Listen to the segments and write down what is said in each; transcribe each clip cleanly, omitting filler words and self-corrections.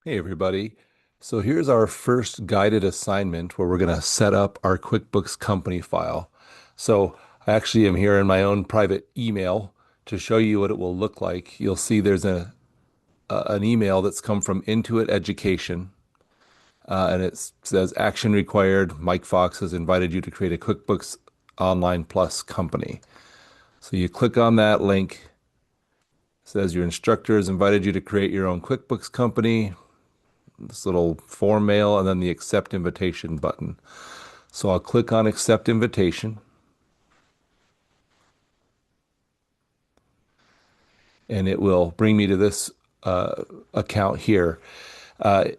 Hey everybody. So here's our first guided assignment where we're going to set up our QuickBooks company file. So I actually am here in my own private email to show you what it will look like. You'll see there's an email that's come from Intuit Education, and it says action required. Mike Fox has invited you to create a QuickBooks Online Plus company. So you click on that link. It says your instructor has invited you to create your own QuickBooks company. This little form mail and then the accept invitation button. So I'll click on accept invitation and it will bring me to this account here. Uh,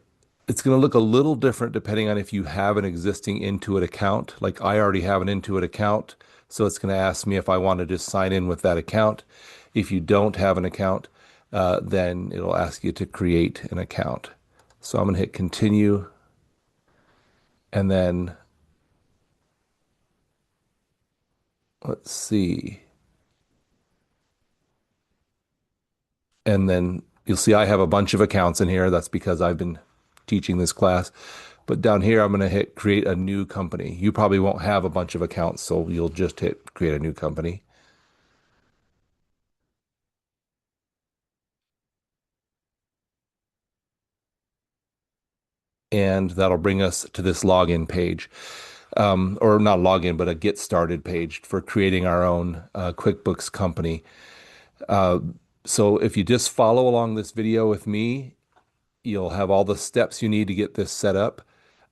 it's going to look a little different depending on if you have an existing Intuit account. Like I already have an Intuit account, so it's going to ask me if I want to just sign in with that account. If you don't have an account, then it'll ask you to create an account. So I'm going to hit continue and then let's see. And then you'll see I have a bunch of accounts in here. That's because I've been teaching this class. But down here, I'm going to hit create a new company. You probably won't have a bunch of accounts, so you'll just hit create a new company. And that'll bring us to this login page, or not login, but a get started page for creating our own QuickBooks company. Uh, so if you just follow along this video with me, you'll have all the steps you need to get this set up.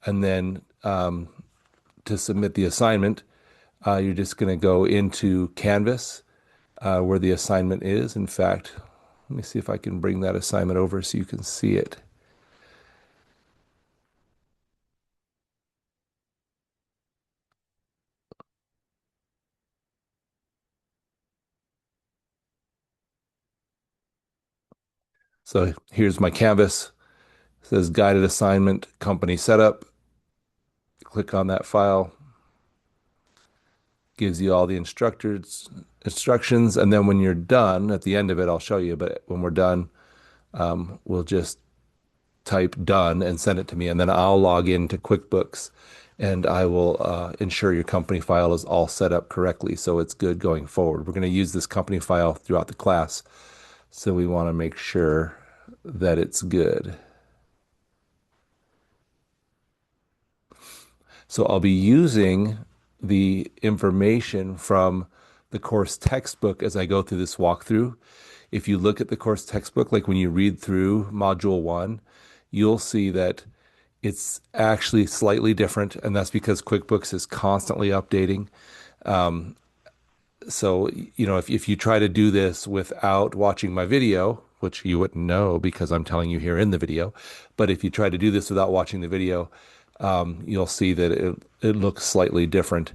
And then to submit the assignment, you're just going to go into Canvas where the assignment is. In fact, let me see if I can bring that assignment over so you can see it. So here's my Canvas. It says guided assignment, company setup. Click on that file. Gives you all the instructions. And then when you're done, at the end of it, I'll show you. But when we're done, we'll just type done and send it to me. And then I'll log into QuickBooks and I will ensure your company file is all set up correctly so it's good going forward. We're going to use this company file throughout the class, so we want to make sure that it's good. So I'll be using the information from the course textbook as I go through this walkthrough. If you look at the course textbook, like when you read through Module 1, you'll see that it's actually slightly different, and that's because QuickBooks is constantly updating. Um, so, if you try to do this without watching my video, which you wouldn't know because I'm telling you here in the video, but if you try to do this without watching the video, you'll see that it looks slightly different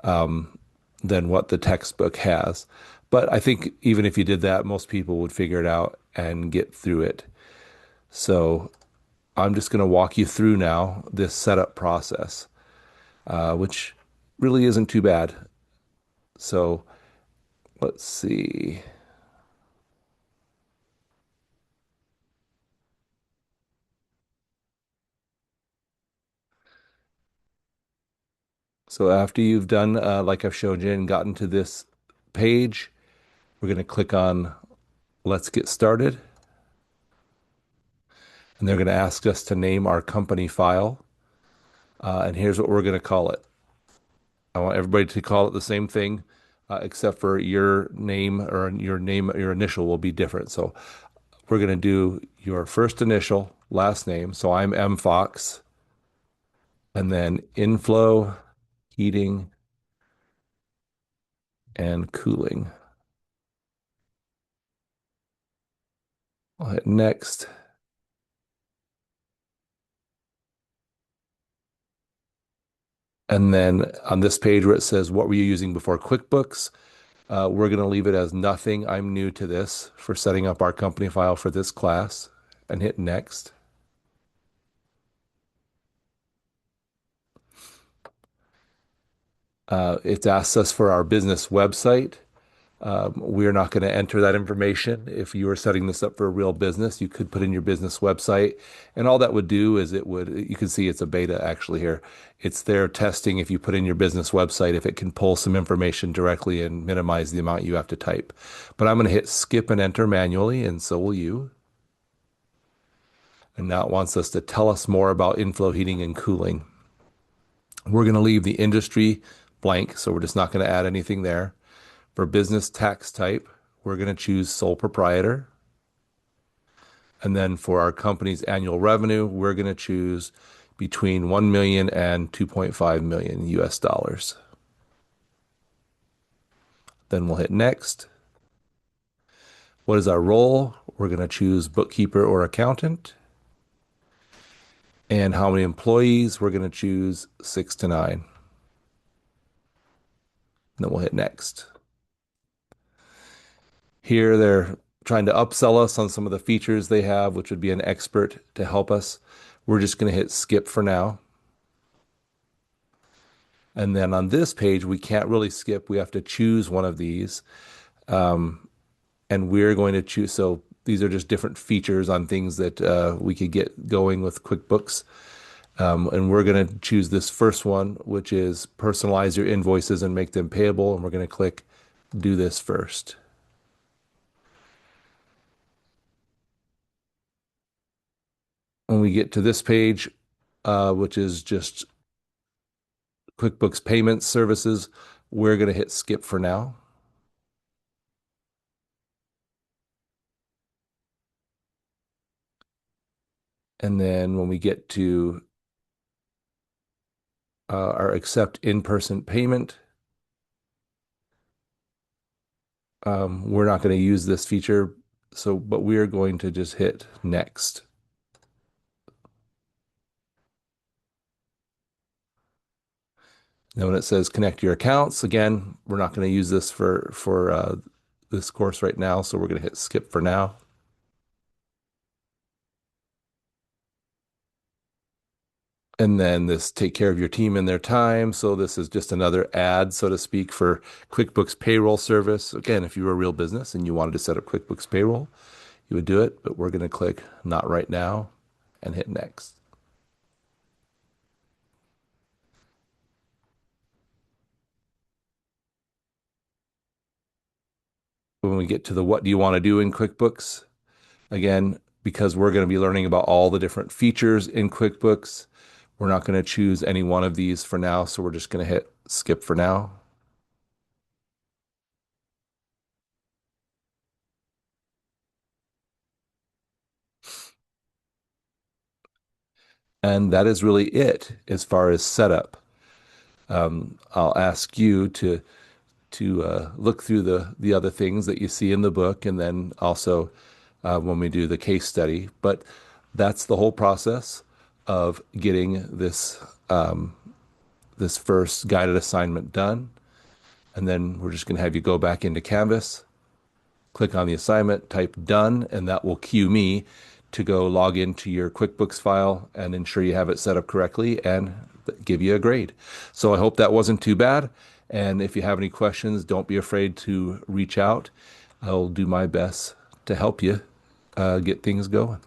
than what the textbook has. But I think even if you did that, most people would figure it out and get through it. So I'm just going to walk you through now this setup process, which really isn't too bad. So let's see. So after you've done, like I've showed you, and gotten to this page, we're going to click on Let's Get Started. And they're going to ask us to name our company file. And here's what we're going to call it. I want everybody to call it the same thing, except for your name, your initial will be different. So we're going to do your first initial, last name. So I'm M Fox, and then inflow, heating, and cooling. I'll hit next. And then on this page where it says, what were you using before QuickBooks? We're going to leave it as nothing. I'm new to this for setting up our company file for this class, and hit next. It asks us for our business website. We're not going to enter that information. If you were setting this up for a real business, you could put in your business website, and all that would do is you can see it's a beta actually here. It's there testing if you put in your business website, if it can pull some information directly and minimize the amount you have to type. But I'm going to hit skip and enter manually, and so will you. And now it wants us to tell us more about inflow heating and cooling. We're going to leave the industry blank, so we're just not going to add anything there. For business tax type, we're going to choose sole proprietor. And then for our company's annual revenue, we're going to choose between 1 million and 2.5 million US dollars. Then we'll hit next. What is our role? We're going to choose bookkeeper or accountant. And how many employees? We're going to choose 6 to 9. Then we'll hit next. Here they're trying to upsell us on some of the features they have, which would be an expert to help us. We're just going to hit skip for now. And then on this page, we can't really skip. We have to choose one of these. And we're going to choose. So these are just different features on things that we could get going with QuickBooks. And we're going to choose this first one, which is personalize your invoices and make them payable. And we're going to click do this first. When we get to this page, which is just QuickBooks payment services, we're going to hit skip for now. And then when we get to our accept in-person payment, we're not going to use this feature, but we are going to just hit next. Now when it says connect your accounts, again, we're not going to use this for this course right now, so we're going to hit skip for now. And then this take care of your team and their time. So this is just another ad, so to speak, for QuickBooks payroll service. Again, if you were a real business and you wanted to set up QuickBooks payroll, you would do it, but we're going to click not right now and hit next. When we get to the what do you want to do in QuickBooks, again, because we're going to be learning about all the different features in QuickBooks, we're not going to choose any one of these for now, so we're just going to hit skip for now. And that is really it as far as setup. I'll ask you to look through the other things that you see in the book, and then also when we do the case study. But that's the whole process of getting this first guided assignment done. And then we're just going to have you go back into Canvas, click on the assignment, type done, and that will cue me to go log into your QuickBooks file and ensure you have it set up correctly and give you a grade. So I hope that wasn't too bad. And if you have any questions, don't be afraid to reach out. I'll do my best to help you get things going.